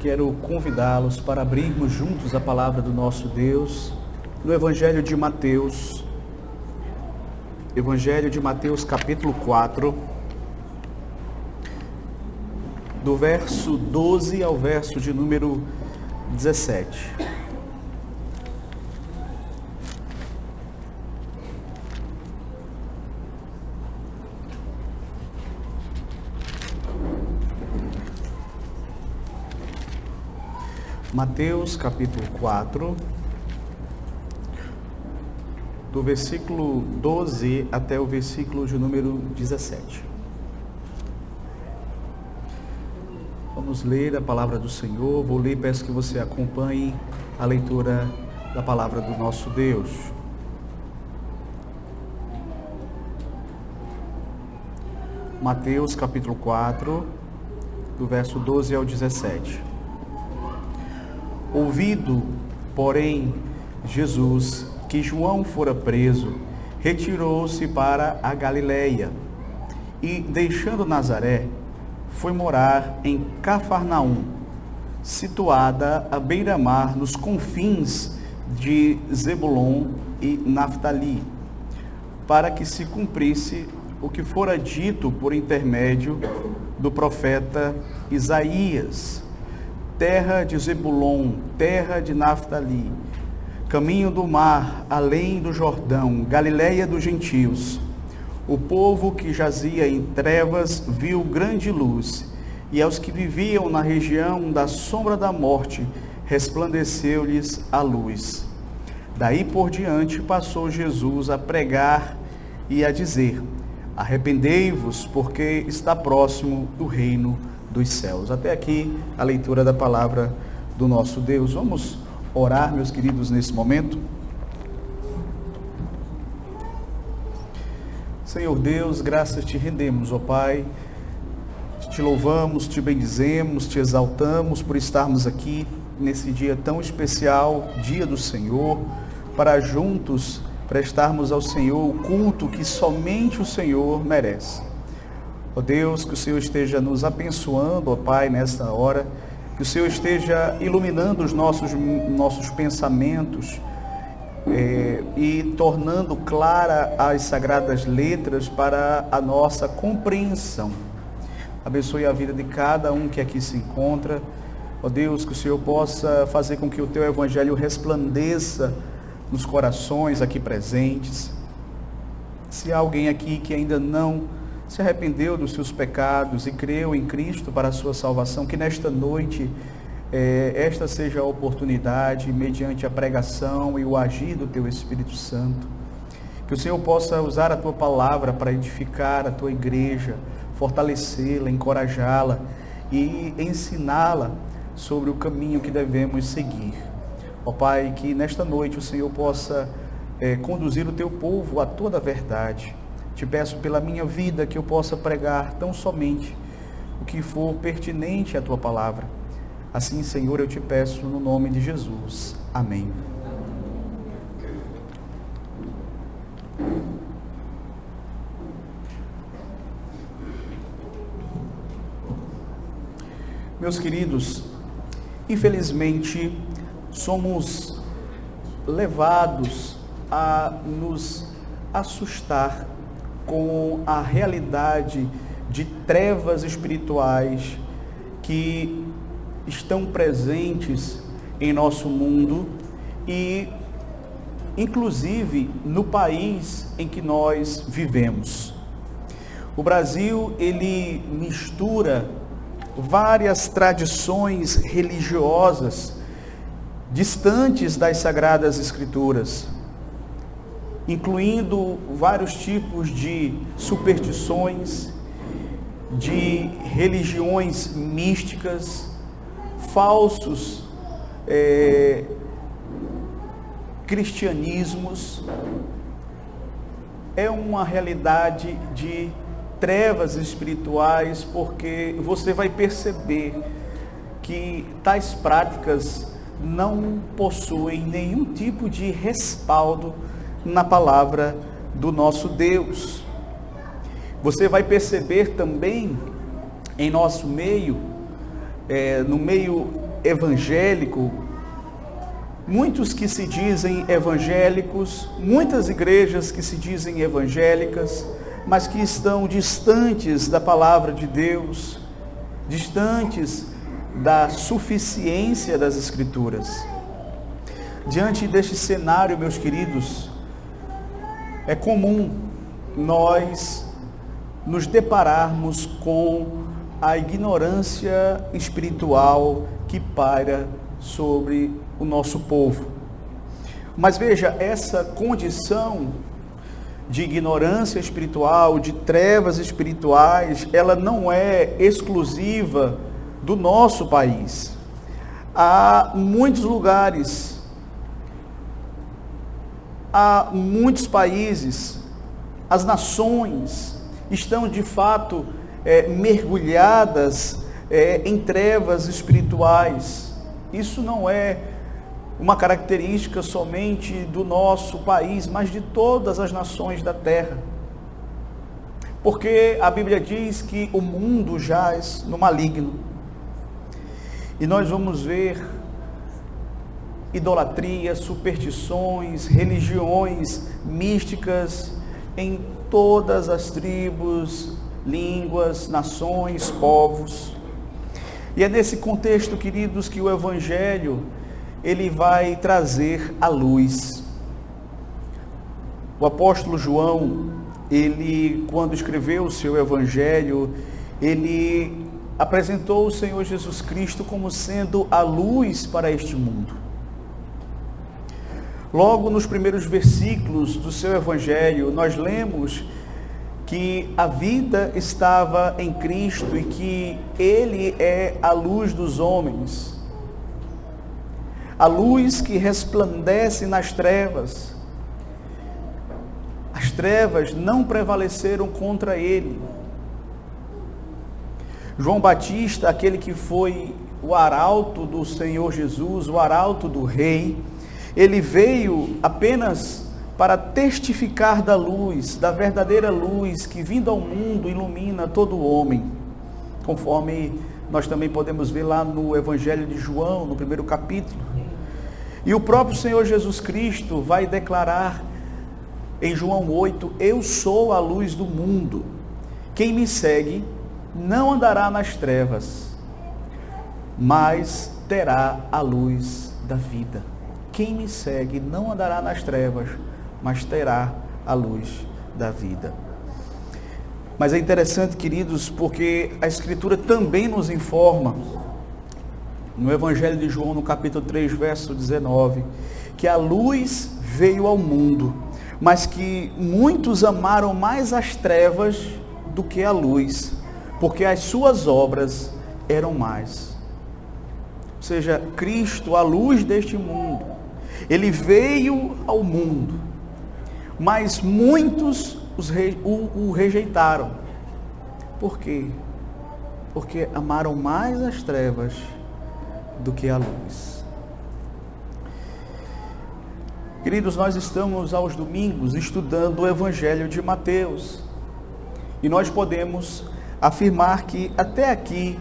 Quero convidá-los para abrirmos juntos a palavra do nosso Deus no Evangelho de Mateus. Evangelho de Mateus, capítulo 4, do verso 12 ao verso de número 17. Mateus capítulo 4, do versículo 12 até o versículo de número 17. Vamos ler a palavra do Senhor. Vou ler e peço que você acompanhe a leitura da palavra do nosso Deus. Mateus capítulo 4, do verso 12 ao 17. Ouvido, porém, Jesus que João fora preso, retirou-se para a Galileia e, deixando Nazaré, foi morar em Cafarnaum, situada à beira-mar nos confins de Zebulon e Naftali, para que se cumprisse o que fora dito por intermédio do profeta Isaías: terra de Zebulon, terra de Naftali, caminho do mar, além do Jordão, Galileia dos gentios. O povo que jazia em trevas viu grande luz, e aos que viviam na região da sombra da morte, resplandeceu-lhes a luz. Daí por diante passou Jesus a pregar e a dizer: arrependei-vos, porque está próximo o reino dos céus. Até aqui a leitura da palavra do nosso Deus. Vamos orar, meus queridos, nesse momento. Senhor Deus, graças te rendemos, ó Pai. Te louvamos, te bendizemos, te exaltamos por estarmos aqui nesse dia tão especial, dia do Senhor, para juntos prestarmos ao Senhor o culto que somente o Senhor merece. Ó Deus, que o Senhor esteja nos abençoando, ó Pai, nesta hora, que o Senhor esteja iluminando os nossos pensamentos e tornando clara as sagradas letras para a nossa compreensão. Abençoe a vida de cada um que aqui se encontra. Ó Deus, que o Senhor possa fazer com que o Teu Evangelho resplandeça nos corações aqui presentes. Se há alguém aqui que ainda não se arrependeu dos seus pecados e creu em Cristo para a sua salvação, que nesta noite esta seja a oportunidade, mediante a pregação e o agir do Teu Espírito Santo, que o Senhor possa usar a Tua palavra para edificar a Tua igreja, fortalecê-la, encorajá-la e ensiná-la sobre o caminho que devemos seguir. Ó Pai, que nesta noite o Senhor possa conduzir o Teu povo a toda a verdade. Te peço pela minha vida que eu possa pregar tão somente o que for pertinente à Tua palavra. Assim, Senhor, eu te peço no nome de Jesus. Amém. Meus queridos, infelizmente, somos levados a nos assustar com a realidade de trevas espirituais que estão presentes em nosso mundo e, inclusive, no país em que nós vivemos. O Brasil, ele mistura várias tradições religiosas distantes das Sagradas Escrituras, incluindo vários tipos de superstições, de religiões místicas, falsos cristianismos. É uma realidade de trevas espirituais, porque você vai perceber que tais práticas não possuem nenhum tipo de respaldo na palavra do nosso Deus. Você vai perceber também em nosso meio no meio evangélico, muitos que se dizem evangélicos, muitas igrejas que se dizem evangélicas, mas que estão distantes da palavra de Deus, distantes da suficiência das Escrituras. Diante deste cenário, meus queridos, é comum nós nos depararmos com a ignorância espiritual que paira sobre o nosso povo. Mas veja, essa condição de ignorância espiritual, de trevas espirituais, ela não é exclusiva do nosso país. Há muitos lugares, há muitos países, as nações estão de fato mergulhadas em trevas espirituais. Isso não é uma característica somente do nosso país, mas de todas as nações da terra. Porque a Bíblia diz que o mundo jaz no maligno. E nós vamos ver idolatria, superstições, religiões místicas em todas as tribos, línguas, nações, povos. E é nesse contexto, queridos, que o Evangelho, ele vai trazer a luz. O apóstolo João, ele, quando escreveu o seu Evangelho, ele apresentou o Senhor Jesus Cristo como sendo a luz para este mundo. Logo nos primeiros versículos do seu Evangelho, nós lemos que a vida estava em Cristo e que Ele é a luz dos homens. A luz que resplandece nas trevas. As trevas não prevaleceram contra Ele. João Batista, aquele que foi o arauto do Senhor Jesus, o arauto do Rei, ele veio apenas para testificar da luz, da verdadeira luz que vindo ao mundo ilumina todo homem, conforme nós também podemos ver lá no Evangelho de João, no primeiro capítulo. E o próprio Senhor Jesus Cristo vai declarar em João 8, eu sou a luz do mundo, quem me segue não andará nas trevas, mas terá a luz da vida. Quem me segue não andará nas trevas, mas terá a luz da vida. Mas é interessante, queridos, porque a Escritura também nos informa, no Evangelho de João, no capítulo 3, verso 19, que a luz veio ao mundo, mas que muitos amaram mais as trevas do que a luz, porque as suas obras eram mais. Ou seja, Cristo, a luz deste mundo, Ele veio ao mundo, mas muitos o rejeitaram. Por quê? Porque amaram mais as trevas do que a luz. Queridos, nós estamos aos domingos estudando o Evangelho de Mateus. E nós podemos afirmar que até aqui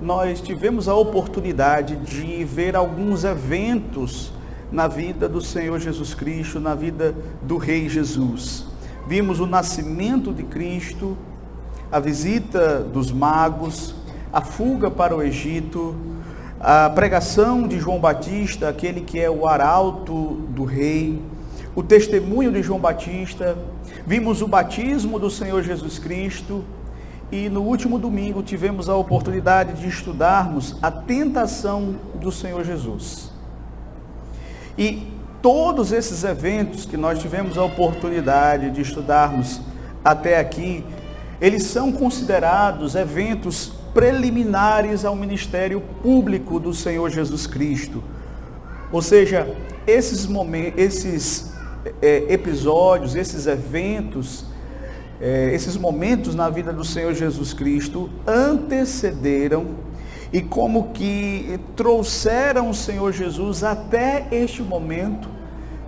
nós tivemos a oportunidade de ver alguns eventos na vida do Senhor Jesus Cristo, na vida do Rei Jesus. Vimos o nascimento de Cristo, a visita dos magos, a fuga para o Egito, a pregação de João Batista, aquele que é o arauto do Rei, o testemunho de João Batista, vimos o batismo do Senhor Jesus Cristo e no último domingo tivemos a oportunidade de estudarmos a tentação do Senhor Jesus. E todos esses eventos que nós tivemos a oportunidade de estudarmos até aqui, eles são considerados eventos preliminares ao ministério público do Senhor Jesus Cristo. Ou seja, esses episódios, esses eventos, esses momentos na vida do Senhor Jesus Cristo antecederam e como que trouxeram o Senhor Jesus até este momento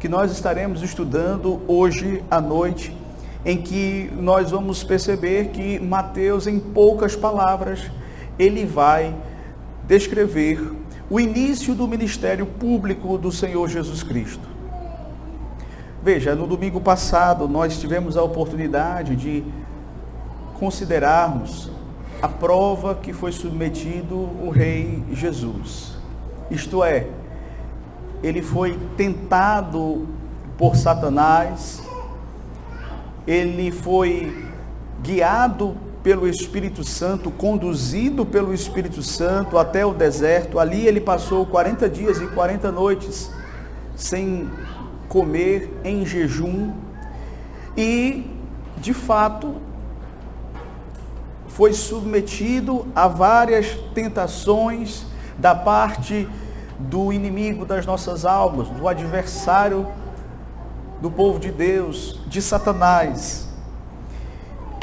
que nós estaremos estudando hoje à noite, em que nós vamos perceber que Mateus, em poucas palavras, ele vai descrever o início do ministério público do Senhor Jesus Cristo. Veja, no domingo passado nós tivemos a oportunidade de considerarmos a prova que foi submetido o Rei Jesus. Isto é, ele foi tentado por Satanás, ele foi guiado pelo Espírito Santo, conduzido pelo Espírito Santo até o deserto. Ali ele passou 40 dias e 40 noites sem comer, em jejum, e de fato foi submetido a várias tentações da parte do inimigo das nossas almas, do adversário do povo de Deus, de Satanás.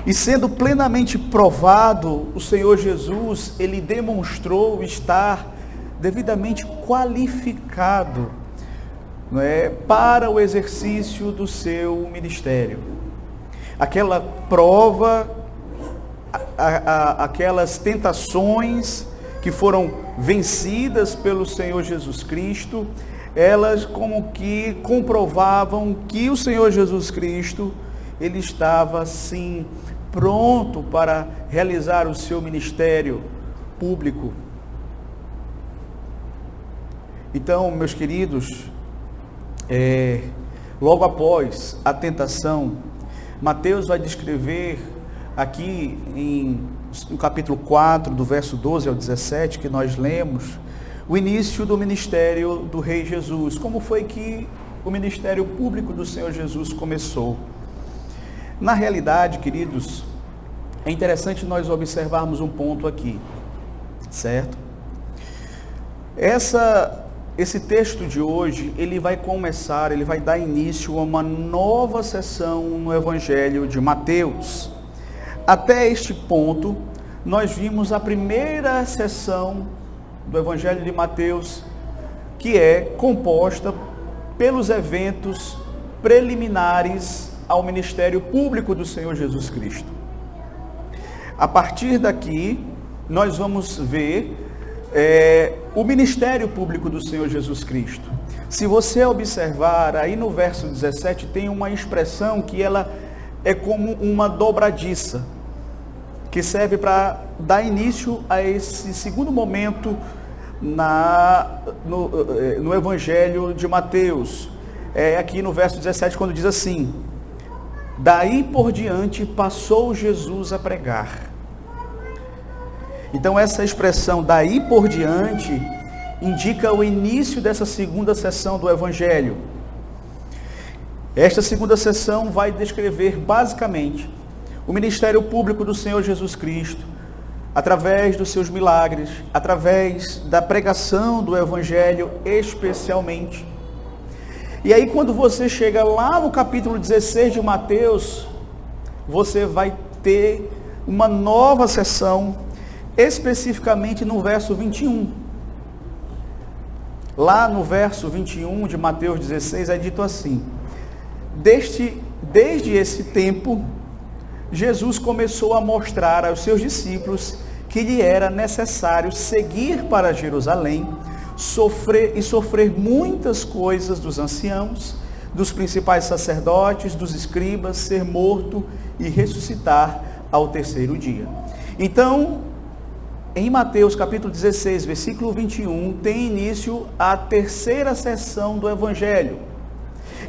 E sendo plenamente provado, o Senhor Jesus, ele demonstrou estar devidamente qualificado, não é, para o exercício do seu ministério. Aquela prova, aquelas tentações que foram vencidas pelo Senhor Jesus Cristo, elas como que comprovavam que o Senhor Jesus Cristo, ele estava sim pronto para realizar o seu ministério público. Então, meus queridos, logo após a tentação, Mateus vai descrever aqui no capítulo 4, do verso 12 ao 17, que nós lemos, o início do ministério do Rei Jesus. Como foi que o ministério público do Senhor Jesus começou? Na realidade, queridos, é interessante nós observarmos um ponto aqui, certo? Esse texto de hoje, ele vai dar início a uma nova sessão no Evangelho de Mateus. Até este ponto, nós vimos a primeira sessão do Evangelho de Mateus, que é composta pelos eventos preliminares ao ministério público do Senhor Jesus Cristo. A partir daqui, nós vamos ver o ministério público do Senhor Jesus Cristo. Se você observar, aí no verso 17 tem uma expressão que ela é como uma dobradiça, que serve para dar início a esse segundo momento no Evangelho de Mateus. Aqui no verso 17, quando diz assim: daí por diante passou Jesus a pregar. Então essa expressão daí por diante indica o início dessa segunda sessão do Evangelho. Esta segunda sessão vai descrever basicamente o ministério público do Senhor Jesus Cristo, através dos seus milagres, através da pregação do Evangelho especialmente. E aí quando você chega lá no capítulo 16 de Mateus, você vai ter uma nova sessão, especificamente no verso 21. Lá no verso 21 de Mateus 16 é dito assim: desde esse tempo, Jesus começou a mostrar aos seus discípulos que lhe era necessário seguir para Jerusalém, sofrer muitas coisas dos anciãos, dos principais sacerdotes, dos escribas, ser morto e ressuscitar ao terceiro dia. Então, em Mateus capítulo 16, versículo 21, tem início a terceira sessão do Evangelho.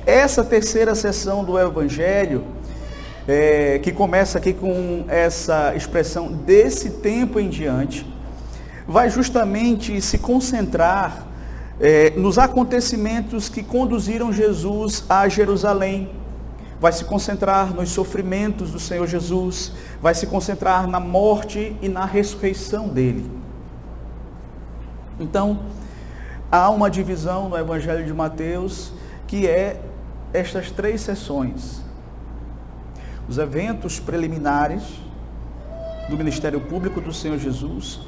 Essa terceira sessão do Evangelho, que começa aqui com essa expressão desse tempo em diante, vai justamente se concentrar nos acontecimentos que conduziram Jesus a Jerusalém. Vai se concentrar nos sofrimentos do Senhor Jesus, vai se concentrar na morte e na ressurreição dele. Então, há uma divisão no Evangelho de Mateus, que é estas três sessões: os eventos preliminares do ministério público do Senhor Jesus,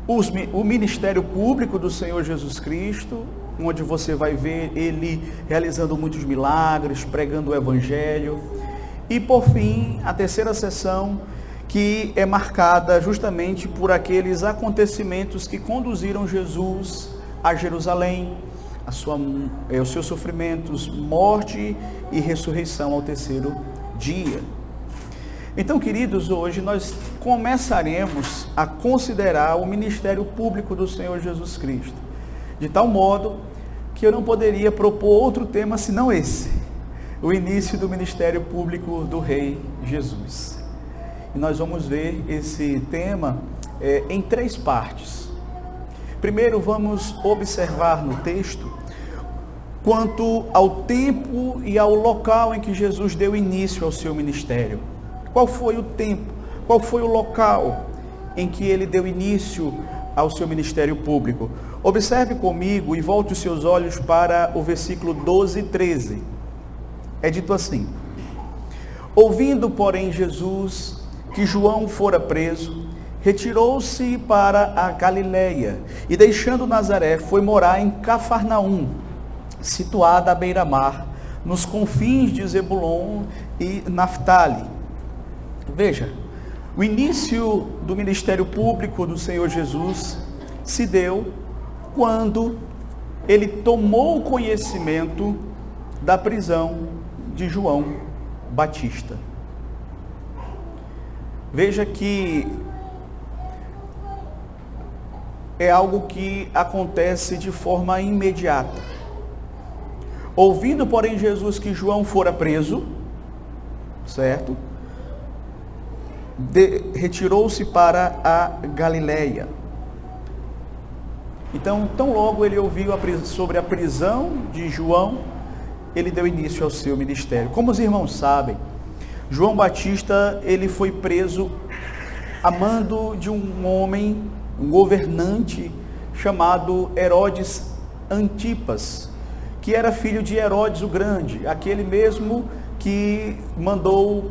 o ministério público do Senhor Jesus Cristo, onde você vai ver ele realizando muitos milagres, pregando o Evangelho, e por fim, a terceira sessão, que é marcada justamente por aqueles acontecimentos que conduziram Jesus a Jerusalém, os seus sofrimentos, morte e ressurreição ao terceiro dia. Então, queridos, hoje nós começaremos a considerar o ministério público do Senhor Jesus Cristo, de tal modo que eu não poderia propor outro tema senão esse, o início do ministério público do Rei Jesus. E nós vamos ver esse tema em 3 partes. Primeiro, vamos observar no texto quanto ao tempo e ao local em que Jesus deu início ao seu ministério. Qual foi o tempo, qual foi o local em que ele deu início ao seu ministério público? Observe comigo e volte os seus olhos para o versículo 12 e 13. É dito assim: ouvindo, porém, Jesus que João fora preso, retirou-se para a Galileia e, deixando Nazaré, foi morar em Cafarnaum, situada à beira-mar, nos confins de Zebulon e Naftali. Veja, o início do ministério público do Senhor Jesus se deu quando ele tomou conhecimento da prisão de João Batista. Veja que é algo que acontece de forma imediata. Ouvindo, porém, Jesus que João fora preso, certo? Retirou-se para a Galileia. Então, tão logo ele ouviu sobre a prisão de João, ele deu início ao seu ministério. Como os irmãos sabem, João Batista, ele foi preso a mando de um homem, um governante chamado Herodes Antipas, que era filho de Herodes o Grande, aquele mesmo que mandou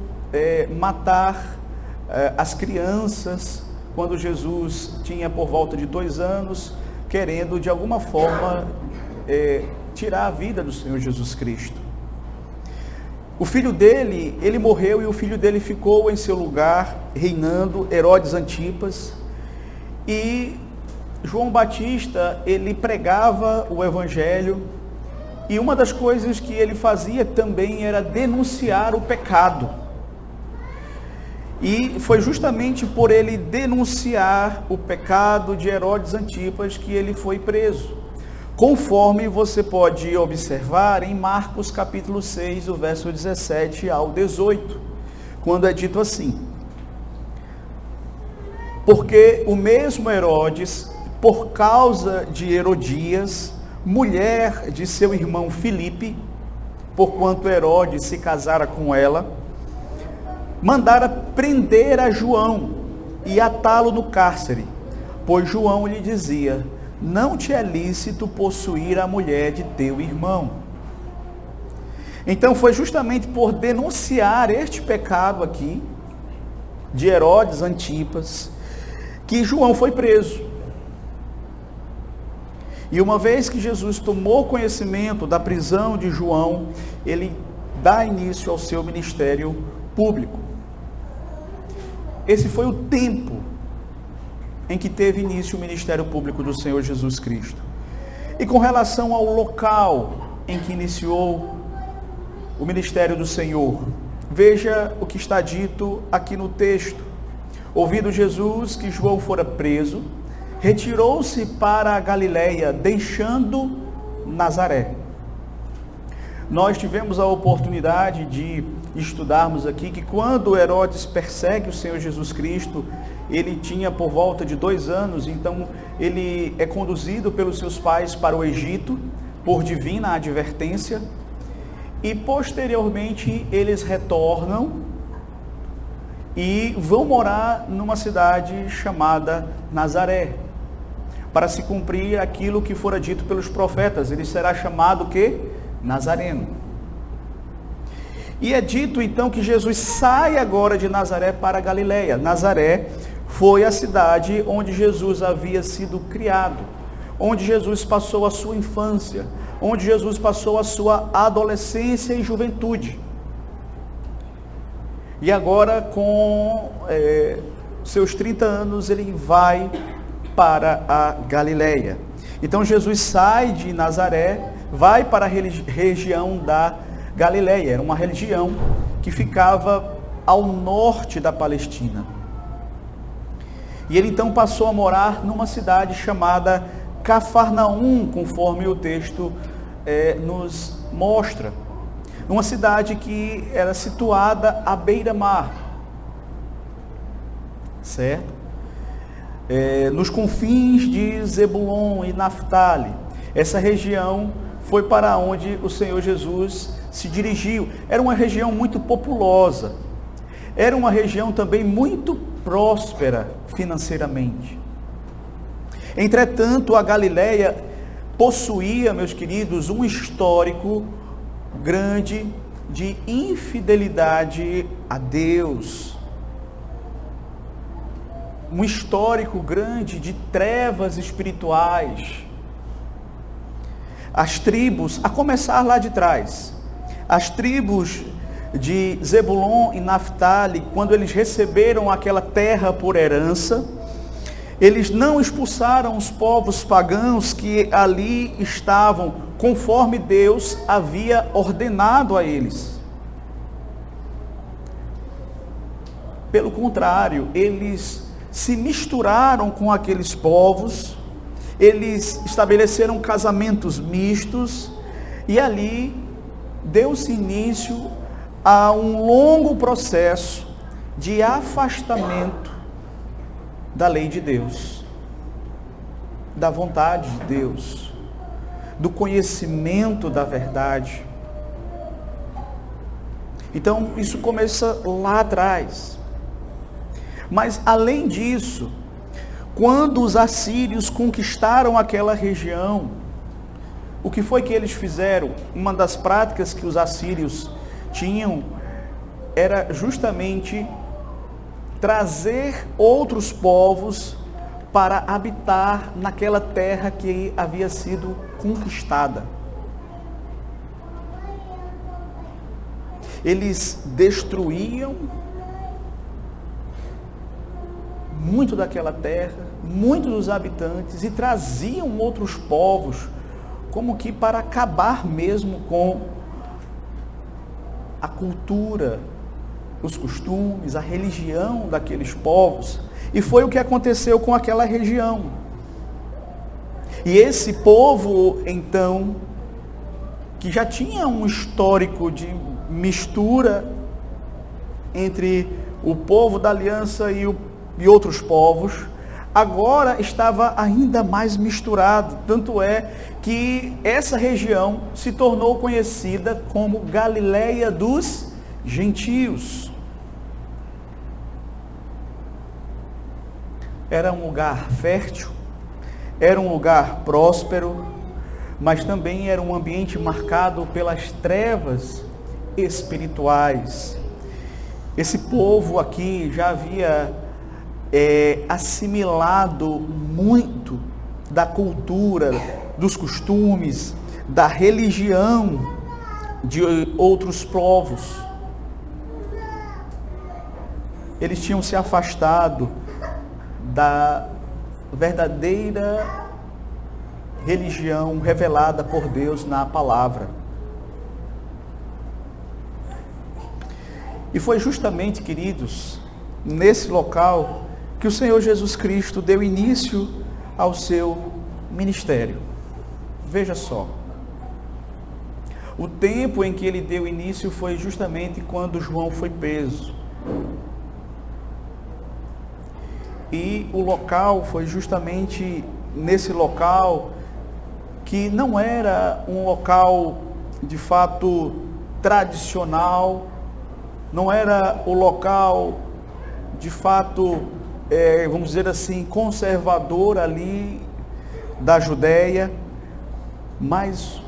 matar as crianças quando Jesus tinha por volta de 2 anos, querendo de alguma forma tirar a vida do Senhor Jesus Cristo. O filho dele, ele morreu e o filho dele ficou em seu lugar, reinando, Herodes Antipas. E João Batista, ele pregava o evangelho, e uma das coisas que ele fazia também era denunciar o pecado. E foi justamente por ele denunciar o pecado de Herodes Antipas que ele foi preso, conforme você pode observar em Marcos capítulo 6, do verso 17 ao 18, quando é dito assim: porque o mesmo Herodes, por causa de Herodias, mulher de seu irmão Filipe, porquanto Herodes se casara com ela, mandara prender a João e atá-lo no cárcere, pois João lhe dizia: não te é lícito possuir a mulher de teu irmão. Então foi justamente por denunciar este pecado aqui, de Herodes Antipas, que João foi preso. E uma vez que Jesus tomou conhecimento da prisão de João, ele dá início ao seu ministério público. Esse foi o tempo em que teve início o ministério público do Senhor Jesus Cristo. E com relação ao local em que iniciou o ministério do Senhor, veja o que está dito aqui no texto. Ouvindo Jesus que João fora preso, retirou-se para a Galileia, deixando Nazaré. Nós tivemos a oportunidade de estudarmos aqui que quando Herodes persegue o Senhor Jesus Cristo, ele tinha por volta de 2 anos, então ele é conduzido pelos seus pais para o Egito, por divina advertência, e posteriormente eles retornam e vão morar numa cidade chamada Nazaré, para se cumprir aquilo que fora dito pelos profetas. Ele será chamado que? Nazareno. E é dito então que Jesus sai agora de Nazaré para a Galileia. Nazaré foi a cidade onde Jesus havia sido criado, onde Jesus passou a sua infância, onde Jesus passou a sua adolescência e juventude. E agora, com seus 30 anos, ele vai para a Galileia. Então Jesus sai de Nazaré, vai para a região da Galileia. Era uma região que ficava ao norte da Palestina. E ele então passou a morar numa cidade chamada Cafarnaum, conforme o texto nos mostra. Uma cidade que era situada à beira-mar, certo? Nos confins de Zebulon e Naftali. Essa região foi para onde o Senhor Jesus se dirigiu. Era uma região muito populosa. Era uma região também muito próspera financeiramente. Entretanto, a Galileia possuía, meus queridos, um histórico grande de infidelidade a Deus. Um histórico grande de trevas espirituais. As tribos, a começar lá de trás, as tribos de Zebulon e Naftali, quando eles receberam aquela terra por herança, eles não expulsaram os povos pagãos que ali estavam, conforme Deus havia ordenado a eles. Pelo contrário, eles se misturaram com aqueles povos, eles estabeleceram casamentos mistos, e ali deu-se início a um longo processo de afastamento da lei de Deus, da vontade de Deus, do conhecimento da verdade. Então, isso começa lá atrás. Mas, além disso, quando os assírios conquistaram aquela região, o que foi que eles fizeram? Uma das práticas que os assírios tinham era justamente trazer outros povos para habitar naquela terra que havia sido conquistada. Eles destruíam muito daquela terra, muitos dos habitantes, e traziam outros povos, como que para acabar mesmo com a cultura, os costumes, a religião daqueles povos. E foi o que aconteceu com aquela região. E esse povo, então, que já tinha um histórico de mistura entre o povo da aliança e outros povos, agora estava ainda mais misturado. Tanto é que essa região se tornou conhecida como Galileia dos Gentios. Era um lugar fértil, era um lugar próspero, mas também era um ambiente marcado pelas trevas espirituais. Esse povo aqui já havia assimilado muito da cultura, dos costumes, da religião de outros povos. Eles tinham se afastado da verdadeira religião revelada por Deus na palavra. E foi justamente, queridos, nesse local que o Senhor Jesus Cristo deu início ao seu ministério. Veja só. O tempo em que ele deu início foi justamente quando João foi preso. E o local foi justamente nesse local que não era um local de fato tradicional, não era o local de fato, vamos dizer assim, conservador ali da Judéia, mas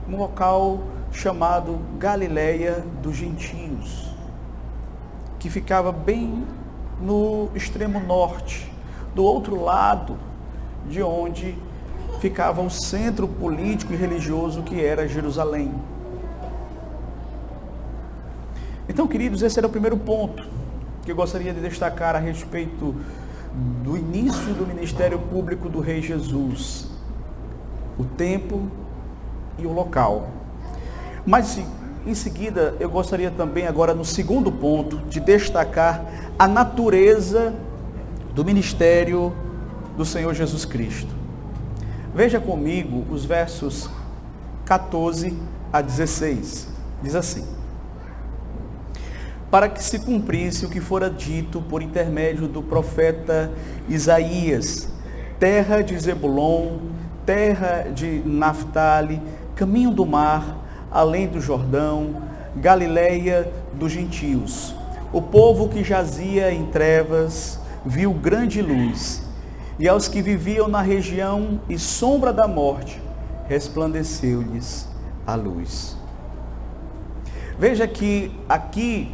um local chamado Galileia dos Gentios, que ficava bem no extremo norte, do outro lado de onde ficava o centro político e religioso que era Jerusalém. Então, queridos, esse era o primeiro ponto que eu gostaria de destacar a respeito do início do ministério público do Rei Jesus. O tempo e o local. Mas, em seguida, eu gostaria também agora, no segundo ponto, de destacar a natureza do ministério do Senhor Jesus Cristo. Veja comigo os versos 14 a 16. Diz assim: para que se cumprisse o que fora dito por intermédio do profeta Isaías: terra de Zebulon, terra de Naftali, caminho do mar, além do Jordão, Galileia dos gentios. O povo que jazia em trevas viu grande luz, e aos que viviam na região e sombra da morte, resplandeceu-lhes a luz. Veja que aqui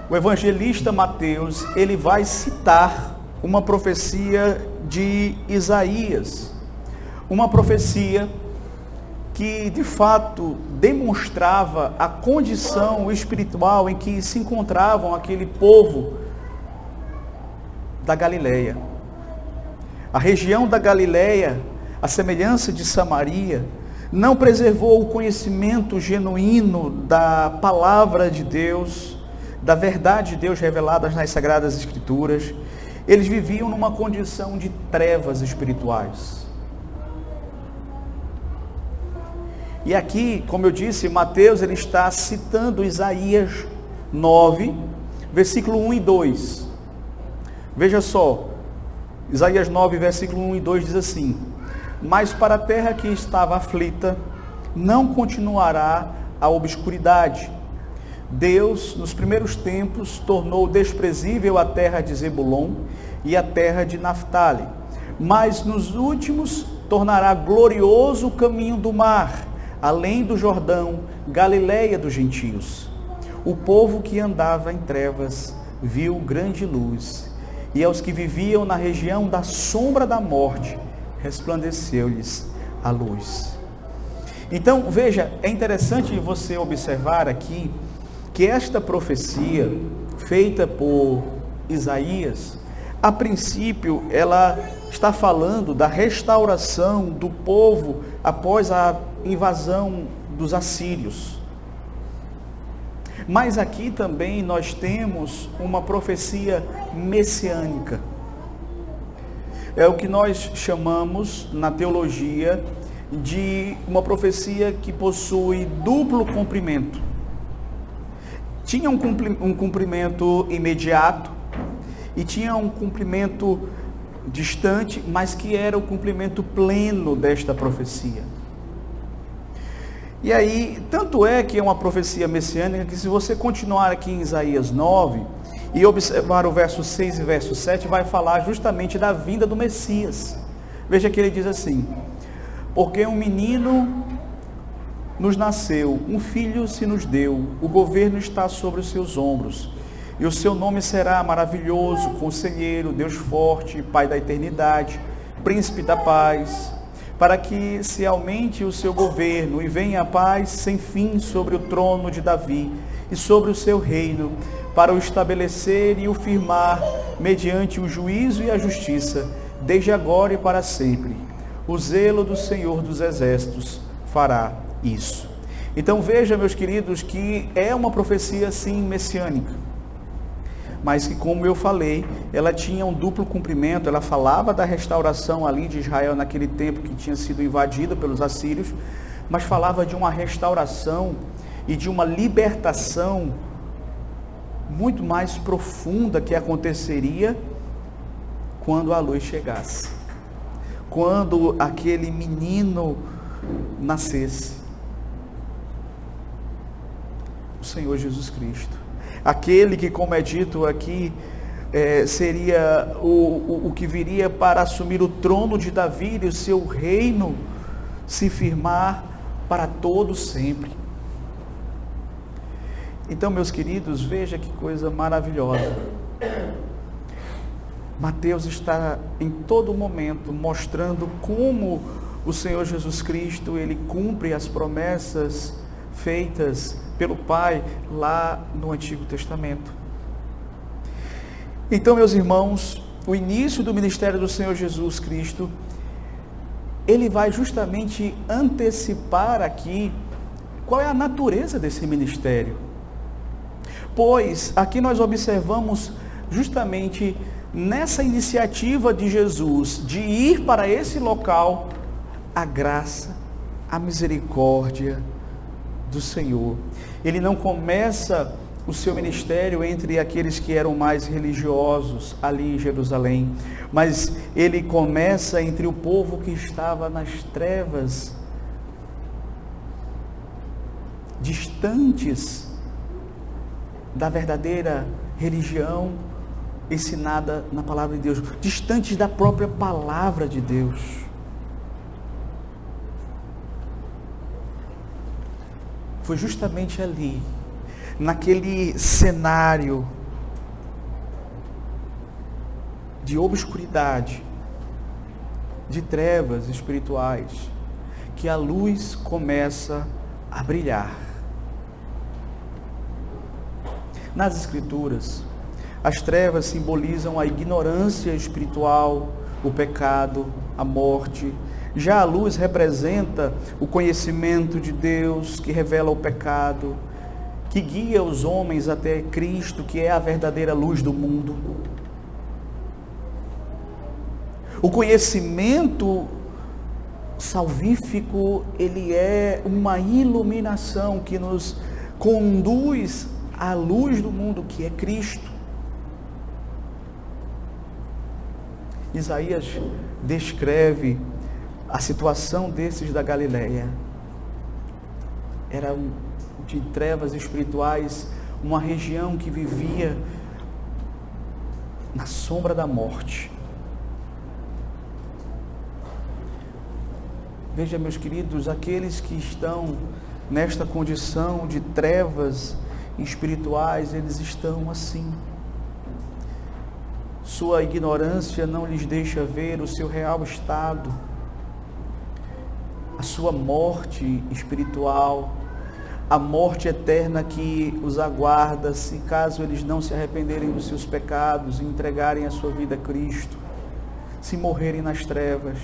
o evangelista Mateus, ele vai citar uma profecia de Isaías, uma profecia que de fato demonstrava a condição espiritual em que se encontravam aquele povo da Galileia. A região da Galileia, a semelhança de Samaria, não preservou o conhecimento genuíno da palavra de Deus, da verdade de Deus reveladas nas Sagradas Escrituras. Eles viviam numa condição de trevas espirituais. E aqui, como eu disse, Mateus ele está citando Isaías 9, versículo 1 e 2. Veja só, Isaías 9, versículo 1 e 2 diz assim: mas para a terra que estava aflita, não continuará a obscuridade. Deus, nos primeiros tempos, tornou desprezível a terra de Zebulon e a terra de Naftali, mas nos últimos tornará glorioso o caminho do mar, além do Jordão, Galileia dos gentios. O povo que andava em trevas viu grande luz, e aos que viviam na região da sombra da morte, resplandeceu-lhes a luz. Então, veja, é interessante você observar aqui que esta profecia feita por Isaías, a princípio, ela está falando da restauração do povo após a invasão dos assírios. Mas aqui também nós temos uma profecia messiânica. É o que nós chamamos na teologia de uma profecia que possui duplo cumprimento. Tinha um cumprimento imediato e tinha um cumprimento distante, mas que era o cumprimento pleno desta profecia. E aí, tanto é que é uma profecia messiânica que, se você continuar aqui em Isaías 9 e observar o verso 6 e verso 7, vai falar justamente da vinda do Messias. Veja que ele diz assim: porque um menino nos nasceu, um filho se nos deu, o governo está sobre os seus ombros, e o seu nome será maravilhoso, conselheiro, Deus forte, Pai da eternidade, príncipe da paz, para que se aumente o seu governo e venha a paz sem fim sobre o trono de Davi e sobre o seu reino, para o estabelecer e o firmar mediante o juízo e a justiça, desde agora e para sempre. O zelo do Senhor dos Exércitos fará isso. Então veja, meus queridos, que é uma profecia sim messiânica, mas que, como eu falei, ela tinha um duplo cumprimento. Ela falava da restauração ali de Israel naquele tempo que tinha sido invadido pelos assírios, mas falava de uma restauração e de uma libertação muito mais profunda que aconteceria quando a luz chegasse, quando aquele menino nascesse, o Senhor Jesus Cristo. Aquele que, como é dito aqui, seria o que viria para assumir o trono de Davi e o seu reino se firmar para todo sempre. Então, meus queridos, veja que coisa maravilhosa. Mateus está em todo momento mostrando como o Senhor Jesus Cristo, ele cumpre as promessas feitas pelo Pai lá no Antigo Testamento. Então, meus irmãos, o início do ministério do Senhor Jesus Cristo, ele vai justamente antecipar aqui qual é a natureza desse ministério. Pois aqui nós observamos justamente nessa iniciativa de Jesus de ir para esse local a graça, a misericórdia do Senhor. Ele não começa o seu ministério entre aqueles que eram mais religiosos ali em Jerusalém, mas ele começa entre o povo que estava nas trevas, distantes da verdadeira religião ensinada na palavra de Deus, distantes da própria palavra de Deus. Foi justamente ali, naquele cenário de obscuridade, de trevas espirituais, que a luz começa a brilhar. Nas Escrituras, as trevas simbolizam a ignorância espiritual, o pecado, a morte. Já a luz representa o conhecimento de Deus, que revela o pecado, que guia os homens até Cristo, que é a verdadeira luz do mundo. O conhecimento salvífico, ele é uma iluminação que nos conduz à luz do mundo, que é Cristo. Isaías descreve a situação desses da Galileia. Era de trevas espirituais, uma região que vivia na sombra da morte. Veja, meus queridos, aqueles que estão nesta condição de trevas espirituais, eles estão assim. Sua ignorância não lhes deixa ver o seu real estado, a sua morte espiritual, a morte eterna que os aguarda, se caso eles não se arrependerem dos seus pecados e entregarem a sua vida a Cristo. Se morrerem nas trevas,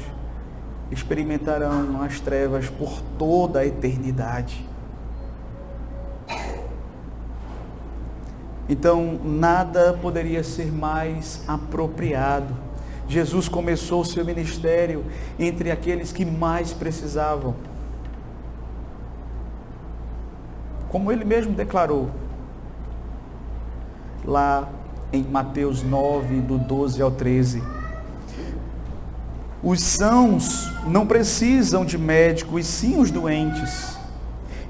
experimentarão as trevas por toda a eternidade. Então, nada poderia ser mais apropriado. Jesus começou o seu ministério entre aqueles que mais precisavam. Como ele mesmo declarou, lá em Mateus 9, do 12 ao 13. Os sãos não precisam de médico, e sim os doentes.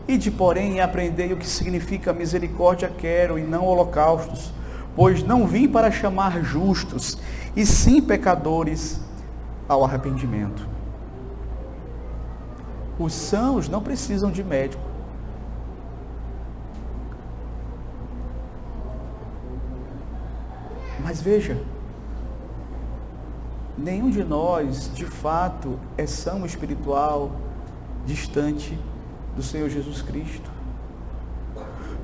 Ide, porém, e aprendei o que significa misericórdia quero, e não holocaustos, pois não vim para chamar justos, e sim pecadores ao arrependimento. Os sãos não precisam de médico. Mas veja, nenhum de nós, de fato, é são espiritual, distante do Senhor Jesus Cristo.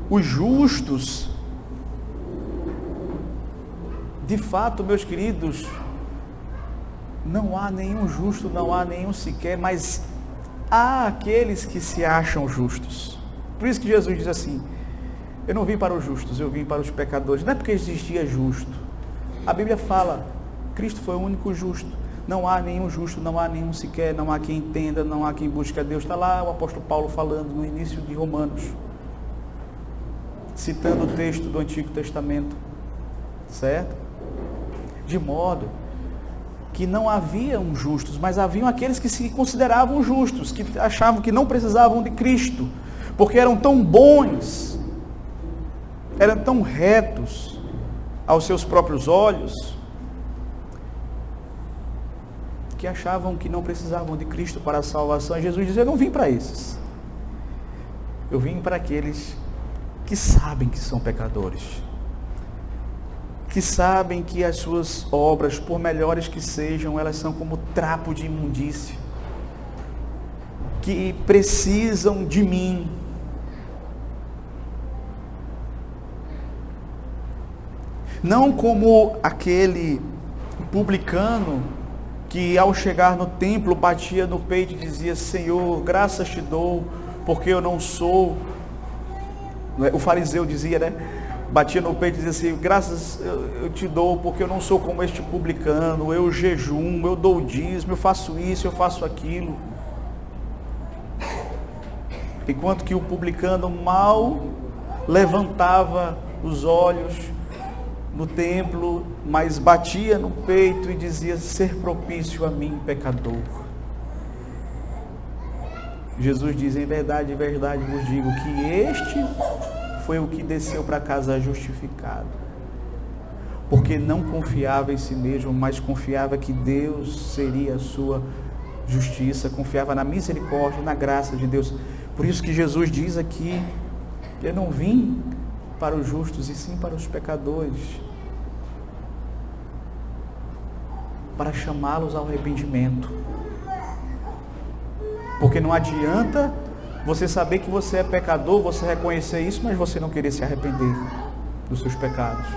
Os justos, de fato, meus queridos, não há nenhum justo, não há nenhum sequer, mas há aqueles que se acham justos. Por isso que Jesus diz assim: eu não vim para os justos, eu vim para os pecadores. Não é porque existia justo. A Bíblia fala, Cristo foi o único justo. Não há nenhum justo, não há nenhum sequer, não há quem entenda, não há quem busque a Deus. Está lá o apóstolo Paulo falando no início de Romanos, citando o texto do Antigo Testamento, certo? De modo que não haviam justos, mas haviam aqueles que se consideravam justos, que achavam que não precisavam de Cristo, porque eram tão bons, eram tão retos aos seus próprios olhos, que achavam que não precisavam de Cristo para a salvação. E Jesus diz: eu não vim para esses, eu vim para aqueles que sabem que são pecadores, que sabem que as suas obras, por melhores que sejam, elas são como trapo de imundícia, que precisam de mim, Não como aquele publicano que ao chegar no templo batia no peito e dizia: Senhor, graças te dou, porque eu não sou... O fariseu dizia, né? Batia no peito e dizia assim: graças eu te dou, porque eu não sou como este publicano, eu jejuo, eu dou o dízimo, eu faço isso, eu faço aquilo. Enquanto que o publicano mal levantava os olhos no templo, mas batia no peito e dizia: ser propício a mim, pecador. Jesus diz: em verdade vos digo que este foi o que desceu para casa justificado, porque não confiava em si mesmo, mas confiava que Deus seria a sua justiça, confiava na misericórdia, na graça de Deus. Por isso que Jesus diz aqui que eu não vim para os justos, e sim para os pecadores, para chamá-los ao arrependimento. Porque não adianta você saber que você é pecador, você reconhecer isso, mas você não querer se arrepender dos seus pecados.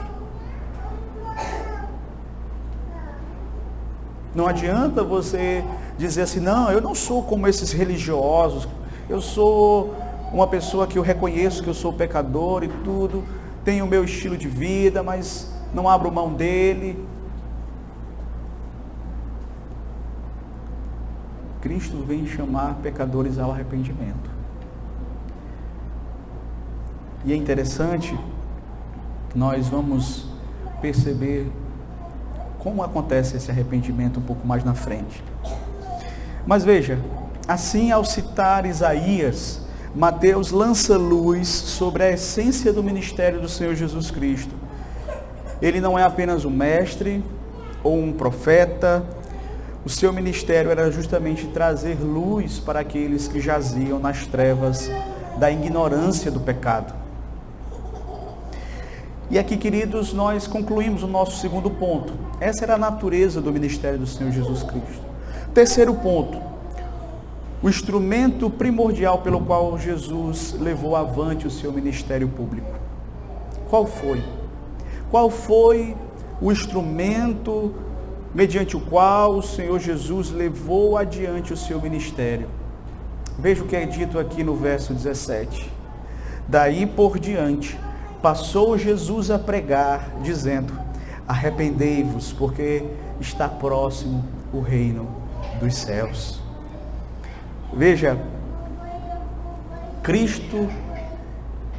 Não adianta você dizer assim: não, eu não sou como esses religiosos, eu sou uma pessoa que eu reconheço que eu sou pecador e tudo, tenho o meu estilo de vida, mas não abro mão dele. Cristo vem chamar pecadores ao arrependimento. E é interessante, nós vamos perceber como acontece esse arrependimento um pouco mais na frente. Mas veja, assim, ao citar Isaías, Mateus lança luz sobre a essência do ministério do Senhor Jesus Cristo. Ele não é apenas um mestre ou um profeta. O seu ministério era justamente trazer luz para aqueles que jaziam nas trevas da ignorância do pecado. E aqui, queridos, nós concluímos o nosso segundo ponto. Essa era a natureza do ministério do Senhor Jesus Cristo. Terceiro ponto: o instrumento primordial pelo qual Jesus levou avante o seu ministério público. Qual foi? Qual foi o instrumento mediante o qual o Senhor Jesus levou adiante o seu ministério? Veja o que é dito aqui no verso 17. Daí por diante, passou Jesus a pregar, dizendo: arrependei-vos, porque está próximo o reino dos céus. Veja, Cristo,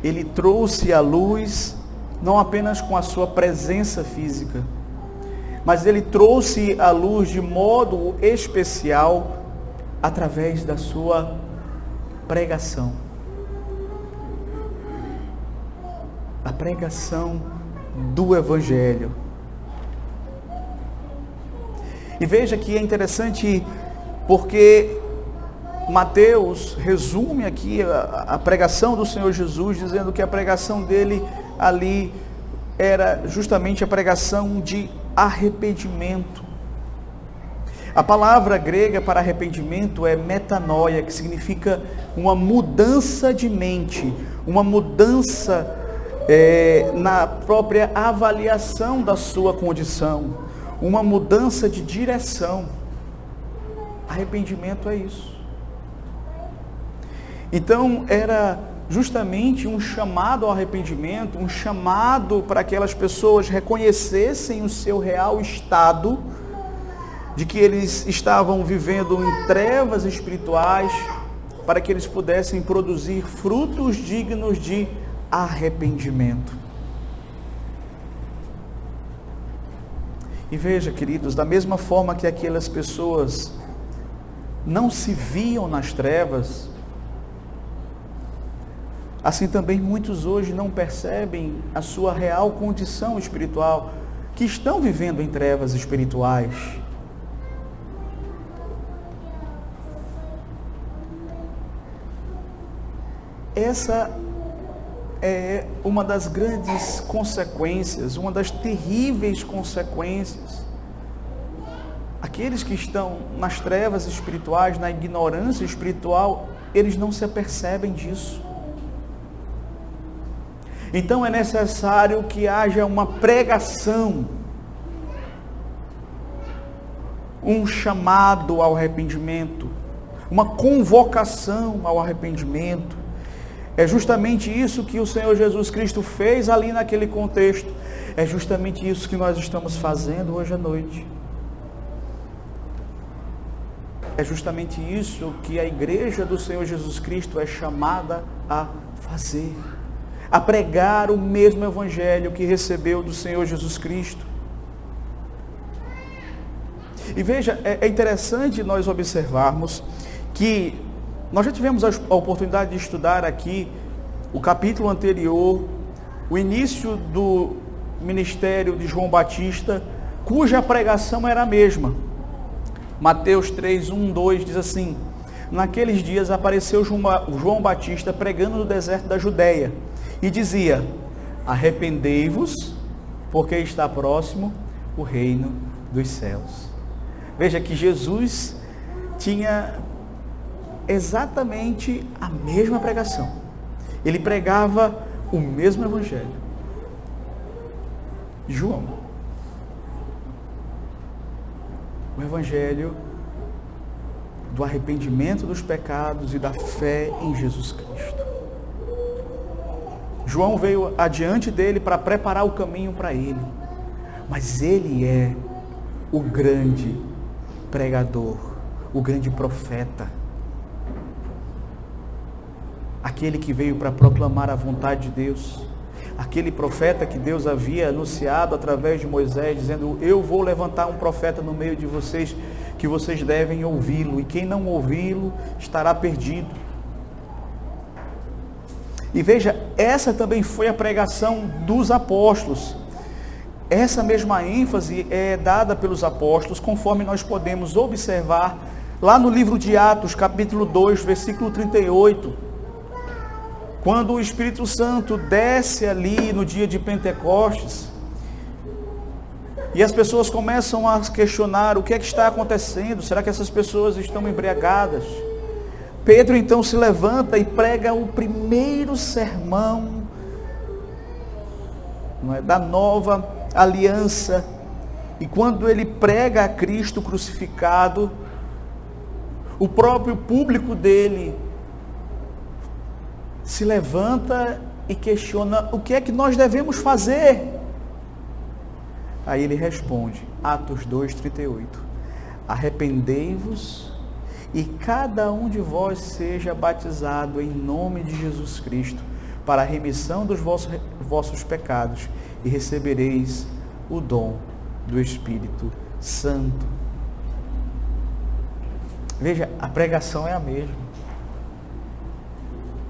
ele trouxe a luz, não apenas com a sua presença física, mas ele trouxe a luz de modo especial através da sua pregação. A pregação do Evangelho. E veja que é interessante, porque Mateus resume aqui a pregação do Senhor Jesus, dizendo que a pregação dele ali era justamente a pregação de arrependimento. A palavra grega para arrependimento é metanoia, que significa uma mudança de mente, uma mudança na própria avaliação da sua condição, uma mudança de direção. Arrependimento é isso. Então era justamente um chamado ao arrependimento, um chamado para que aquelas pessoas reconhecessem o seu real estado, de que eles estavam vivendo em trevas espirituais, para que eles pudessem produzir frutos dignos de arrependimento. E veja, queridos, da mesma forma que aquelas pessoas não se viam nas trevas, assim também muitos hoje não percebem a sua real condição espiritual, que estão vivendo em trevas espirituais. Essa é uma das grandes consequências, uma das terríveis consequências. Aqueles que estão nas trevas espirituais, na ignorância espiritual, eles não se apercebem disso. Então é necessário que haja uma pregação, um chamado ao arrependimento, uma convocação ao arrependimento. É justamente isso que o Senhor Jesus Cristo fez ali naquele contexto. É justamente isso que nós estamos fazendo hoje à noite. É justamente isso que a igreja do Senhor Jesus Cristo é chamada a fazer. A pregar o mesmo evangelho que recebeu do Senhor Jesus Cristo. E veja, é interessante nós observarmos que nós já tivemos a oportunidade de estudar aqui o capítulo anterior, o início do ministério de João Batista, cuja pregação era a mesma. Mateus 3, 1, 2 diz assim: naqueles dias apareceu João Batista pregando no deserto da Judéia e dizia: arrependei-vos, porque está próximo o reino dos céus. Veja que Jesus tinha exatamente a mesma pregação. Ele pregava o mesmo evangelho. João, o evangelho do arrependimento dos pecados e da fé em Jesus Cristo. João veio adiante dele para preparar o caminho para ele, mas ele é o grande pregador, o grande profeta, aquele que veio para proclamar a vontade de Deus, aquele profeta que Deus havia anunciado através de Moisés, dizendo: eu vou levantar um profeta no meio de vocês, que vocês devem ouvi-lo, e quem não ouvi-lo estará perdido. E veja, essa também foi a pregação dos apóstolos. Essa mesma ênfase é dada pelos apóstolos, conforme nós podemos observar lá no livro de Atos, capítulo 2, versículo 38. Quando o Espírito Santo desce ali no dia de Pentecostes, e as pessoas começam a questionar o que é que está acontecendo, será que essas pessoas estão embriagadas? Pedro então se levanta e prega o primeiro sermão, não é, da nova aliança. E quando ele prega a Cristo crucificado, o próprio público dele se levanta e questiona: o que é que nós devemos fazer? Aí ele responde, Atos 2:38, arrependei-vos e cada um de vós seja batizado em nome de Jesus Cristo para a remissão dos vossos pecados, e recebereis o dom do Espírito Santo. Veja, a pregação é a mesma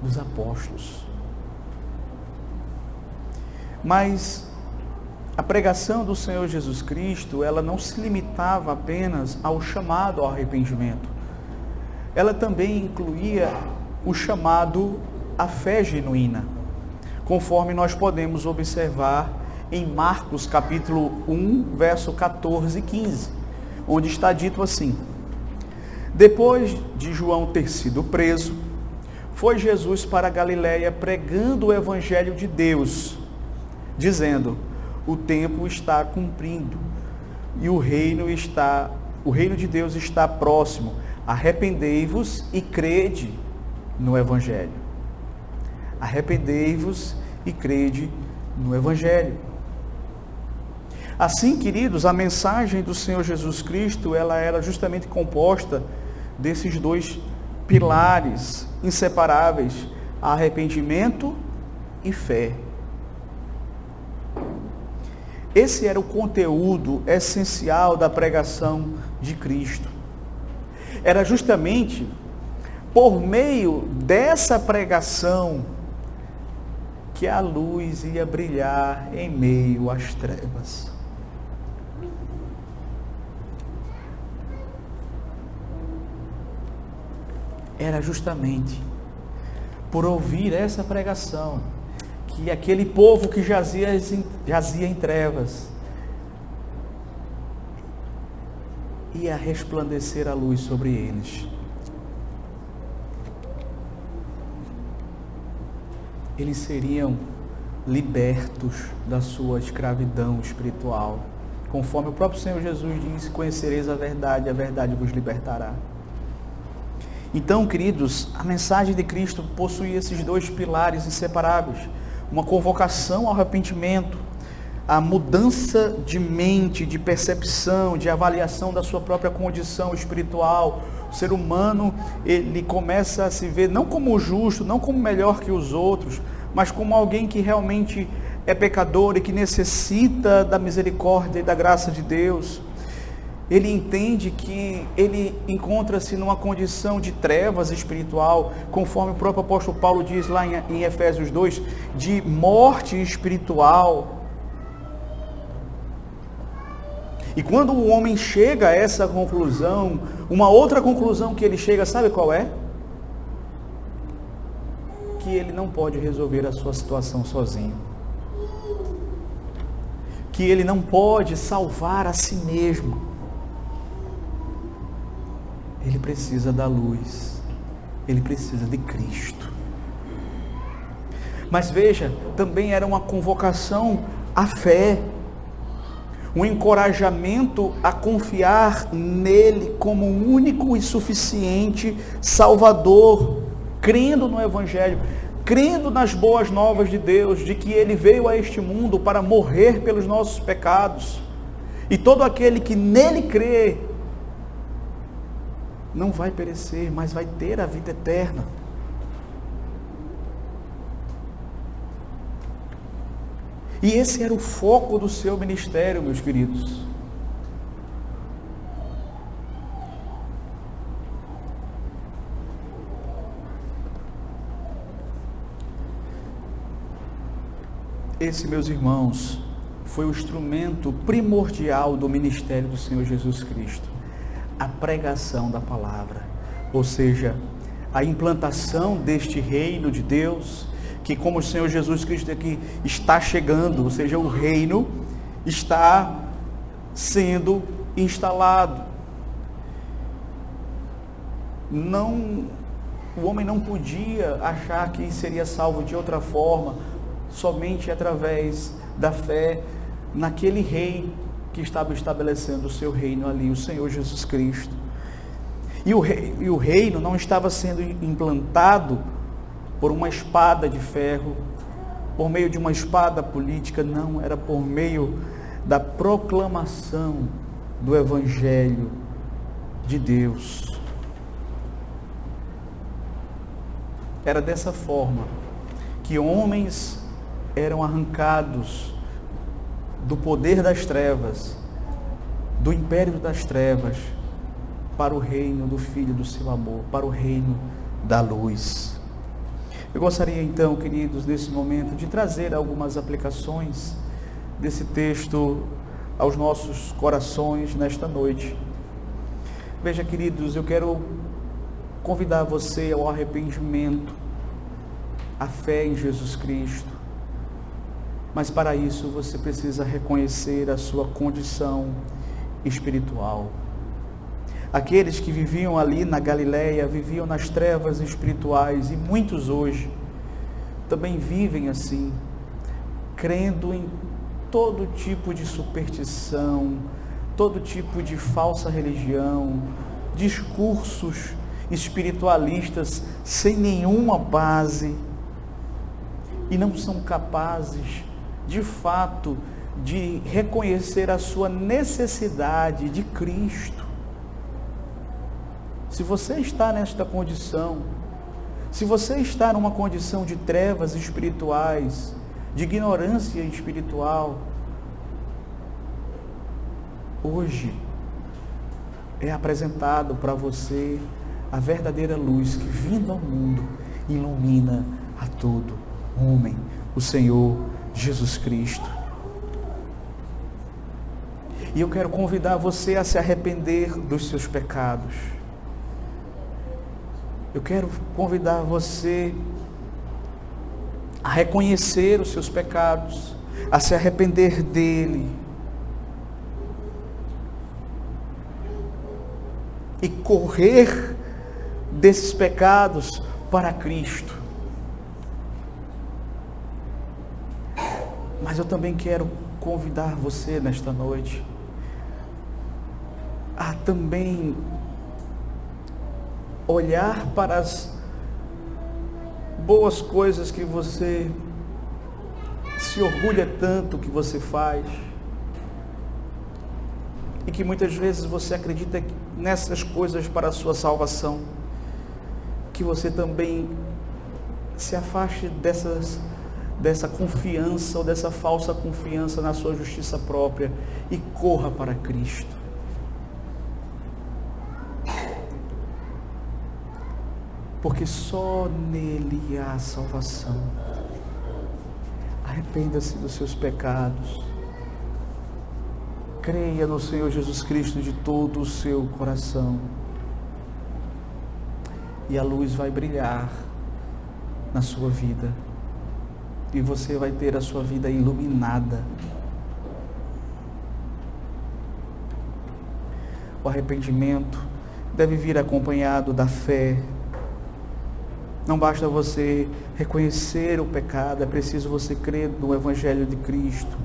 dos apóstolos. Mas a pregação do Senhor Jesus Cristo, ela não se limitava apenas ao chamado ao arrependimento. Ela também incluía o chamado à fé genuína, conforme nós podemos observar em Marcos capítulo 1, verso 14 e 15, onde está dito assim: depois de João ter sido preso, foi Jesus para a Galiléia pregando o evangelho de Deus, dizendo: o tempo está cumprindo e o reino de Deus está próximo. Arrependei-vos e crede no evangelho. Arrependei-vos e crede no evangelho. Assim, queridos, a mensagem do Senhor Jesus Cristo, ela era justamente composta desses dois pilares inseparáveis: arrependimento e fé. Esse era o conteúdo essencial da pregação de Cristo. Era justamente por meio dessa pregação que a luz ia brilhar em meio às trevas. Era justamente por ouvir essa pregação que aquele povo que jazia em trevas ia resplandecer a luz sobre eles. Eles seriam libertos da sua escravidão espiritual. Conforme o próprio Senhor Jesus disse, conhecereis a verdade vos libertará. Então, queridos, a mensagem de Cristo possui esses dois pilares inseparáveis. Uma convocação ao arrependimento, a mudança de mente, de percepção, de avaliação da sua própria condição espiritual. O ser humano, ele começa a se ver não como justo, não como melhor que os outros, mas como alguém que realmente é pecador e que necessita da misericórdia e da graça de Deus. Ele entende que ele encontra-se numa condição de trevas espiritual, conforme o próprio apóstolo Paulo diz lá em Efésios 2, de morte espiritual. E quando o homem chega a essa conclusão, uma outra conclusão que ele chega, sabe qual é? Que ele não pode resolver a sua situação sozinho. Que ele não pode salvar a si mesmo. Ele precisa da luz. Ele precisa de Cristo. Mas veja, também era uma convocação à fé. Um encorajamento a confiar nele como único e suficiente Salvador, crendo no Evangelho, crendo nas boas novas de Deus, de que ele veio a este mundo para morrer pelos nossos pecados, e todo aquele que nele crê, não vai perecer, mas vai ter a vida eterna. E esse era o foco do seu ministério, meus queridos. Esse, meus irmãos, foi o instrumento primordial do ministério do Senhor Jesus Cristo. A pregação da palavra. Ou seja, a implantação deste reino de Deus, que como o Senhor Jesus Cristo aqui está chegando, ou seja, o reino está sendo instalado. O homem não podia achar que seria salvo de outra forma, somente através da fé naquele rei que estava estabelecendo o seu reino ali, o Senhor Jesus Cristo. E o reino não estava sendo implantado por uma espada de ferro, por meio de uma espada política, não, era por meio da proclamação do Evangelho de Deus. Era dessa forma que homens eram arrancados do poder das trevas, do império das trevas, para o reino do Filho do seu amor, para o reino da luz. Eu gostaria então, queridos, nesse momento, de trazer algumas aplicações desse texto aos nossos corações nesta noite. Veja, queridos, eu quero convidar você ao arrependimento, à fé em Jesus Cristo. Mas para isso você precisa reconhecer a sua condição espiritual. Aqueles que viviam ali na Galileia, viviam nas trevas espirituais, e muitos hoje também vivem assim, crendo em todo tipo de superstição, todo tipo de falsa religião, discursos espiritualistas sem nenhuma base, e não são capazes, de fato, de reconhecer a sua necessidade de Cristo. Se você está nesta condição, se você está numa condição de trevas espirituais, de ignorância espiritual, hoje é apresentado para você a verdadeira luz que, vindo ao mundo, ilumina a todo homem, o Senhor Jesus Cristo. E eu quero convidar você a se arrepender dos seus pecados. Eu quero convidar você a reconhecer os seus pecados, a se arrepender dele e correr desses pecados para Cristo. Mas eu também quero convidar você nesta noite a também olhar para as boas coisas que você se orgulha tanto que você faz, e que muitas vezes você acredita nessas coisas para a sua salvação, que você também se afaste dessa confiança ou dessa falsa confiança na sua justiça própria e corra para Cristo. Porque só nele há salvação. Arrependa-se dos seus pecados. Creia no Senhor Jesus Cristo de todo o seu coração. E a luz vai brilhar na sua vida. E você vai ter a sua vida iluminada. O arrependimento deve vir acompanhado da fé. Não basta você reconhecer o pecado, é preciso você crer no Evangelho de Cristo,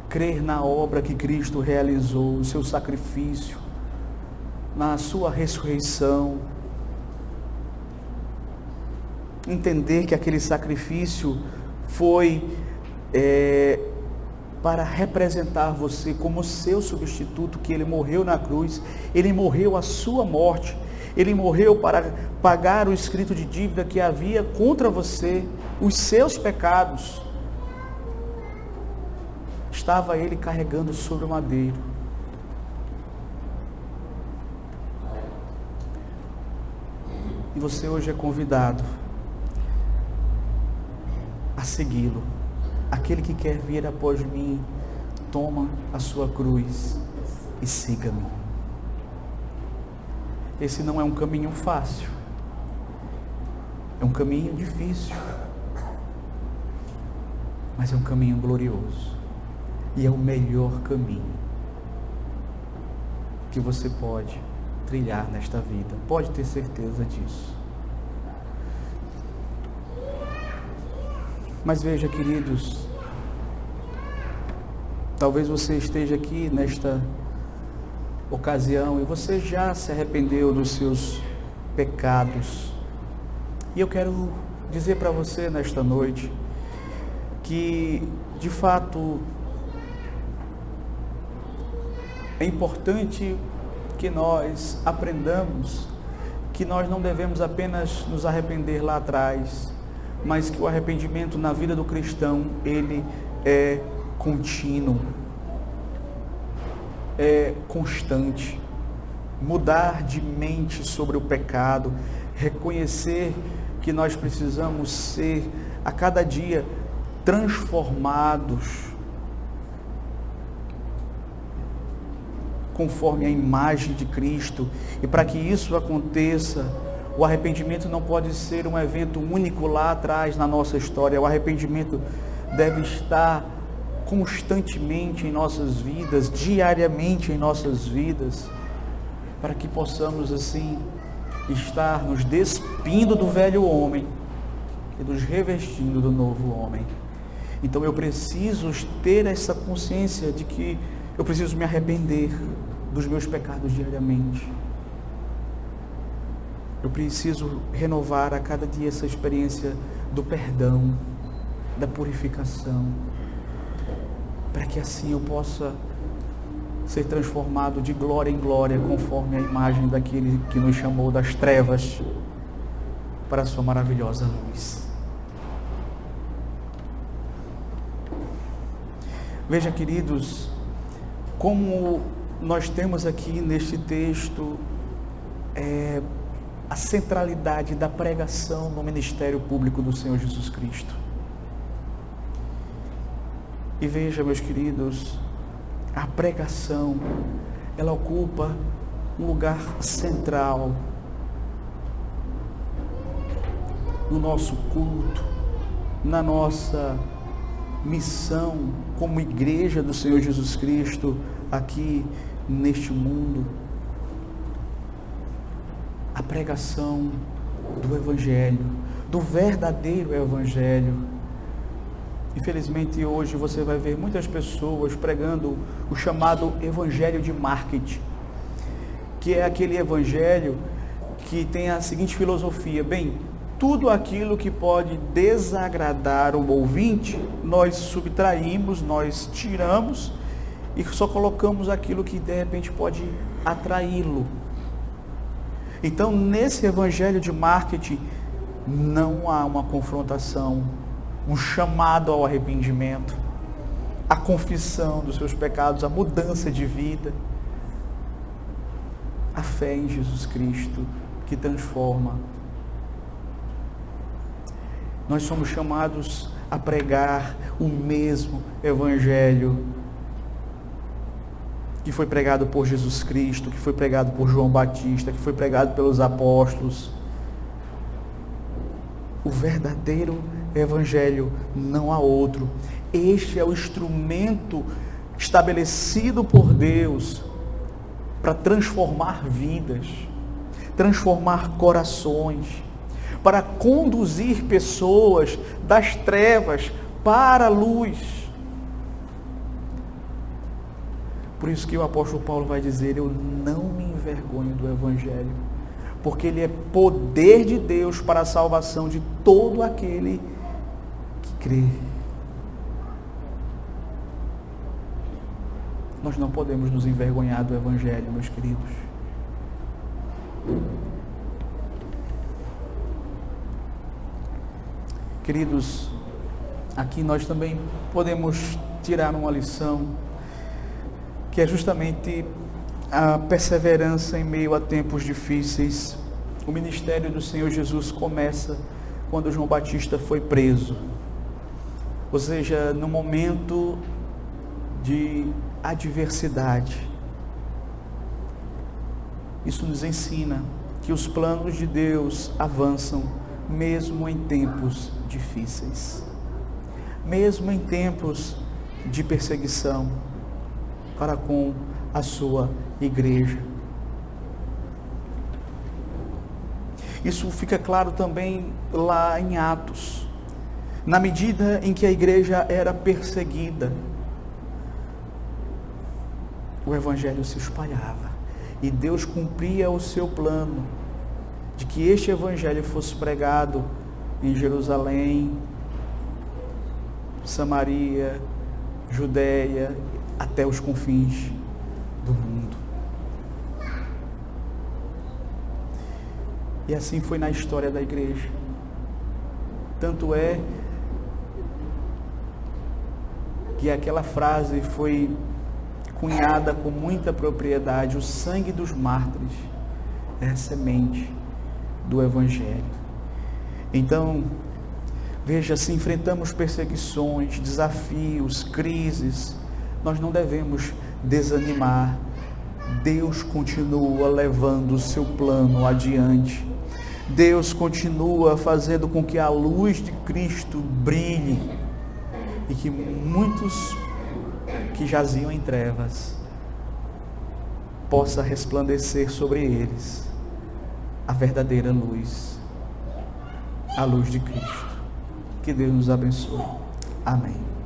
crer na obra que Cristo realizou, o seu sacrifício, na sua ressurreição. Entender que aquele sacrifício foi para representar você como seu substituto, que ele morreu na cruz, ele morreu a sua morte. Ele morreu para pagar o escrito de dívida que havia contra você, os seus pecados. Estava ele carregando sobre o madeiro. E você hoje é convidado a segui-lo. Aquele que quer vir após mim, toma a sua cruz e siga-me. Esse não é um caminho fácil, é um caminho difícil, mas é um caminho glorioso, e é o melhor caminho que você pode trilhar nesta vida, pode ter certeza disso. Mas veja, queridos, talvez você esteja aqui nesta ocasião e você já se arrependeu dos seus pecados, e eu quero dizer para você nesta noite que de fato é importante que nós aprendamos que nós não devemos apenas nos arrepender lá atrás, mas que o arrependimento na vida do cristão, ele é contínuo, é constante. Mudar de mente sobre o pecado, reconhecer que nós precisamos ser a cada dia transformados conforme a imagem de Cristo. E para que isso aconteça, o arrependimento não pode ser um evento único lá atrás na nossa história. O arrependimento deve estar constantemente em nossas vidas, diariamente em nossas vidas, para que possamos assim estar nos despindo do velho homem e nos revestindo do novo homem. Então eu preciso ter essa consciência de que eu preciso me arrepender dos meus pecados diariamente. Eu preciso renovar a cada dia essa experiência do perdão, da purificação, para que assim eu possa ser transformado de glória em glória, conforme a imagem daquele que nos chamou das trevas para a sua maravilhosa luz. Veja, queridos, como nós temos aqui neste texto a centralidade da pregação no ministério público do Senhor Jesus Cristo. E veja, meus queridos, a pregação, ela ocupa um lugar central no nosso culto, na nossa missão como igreja do Senhor Jesus Cristo aqui neste mundo. A pregação do Evangelho, do verdadeiro Evangelho, Infelizmente hoje você vai ver muitas pessoas pregando o chamado evangelho de marketing, que é aquele evangelho que tem a seguinte filosofia: bem, tudo aquilo que pode desagradar o ouvinte, nós subtraímos, nós tiramos e só colocamos aquilo que de repente pode atraí-lo. Então, nesse evangelho de marketing, não há uma confrontação, um chamado ao arrependimento, a confissão dos seus pecados, a mudança de vida, a fé em Jesus Cristo que transforma. Nós somos chamados a pregar o mesmo evangelho que foi pregado por Jesus Cristo, que foi pregado por João Batista, que foi pregado pelos apóstolos. O verdadeiro evangelho, não há outro. Este é o instrumento estabelecido por Deus para transformar vidas, transformar corações, para conduzir pessoas das trevas para a luz. Por isso que o apóstolo Paulo vai dizer: eu não me envergonho do evangelho, porque ele é poder de Deus para a salvação de todo aquele que crê. Nós não podemos nos envergonhar do evangelho, meus queridos. Queridos, aqui nós também podemos tirar uma lição, que é justamente a perseverança em meio a tempos difíceis. O ministério do Senhor Jesus começa quando João Batista foi preso, ou seja, no momento de adversidade. Isso nos ensina que os planos de Deus avançam mesmo em tempos difíceis, mesmo em tempos de perseguição para com a sua igreja. Isso fica claro também lá em Atos. Na medida em que a igreja era perseguida, o evangelho se espalhava e Deus cumpria o seu plano de que este evangelho fosse pregado em Jerusalém, Samaria, Judeia, até os confins do mundo. E assim foi na história da igreja. Tanto é que aquela frase foi cunhada com muita propriedade: o sangue dos mártires é a semente do evangelho. Então, veja, se enfrentamos perseguições, desafios, crises, nós não devemos desanimar. Deus continua levando o seu plano adiante. Deus continua fazendo com que a luz de Cristo brilhe e que muitos que jaziam em trevas possa resplandecer sobre eles a verdadeira luz, a luz de Cristo. Que Deus nos abençoe. Amém.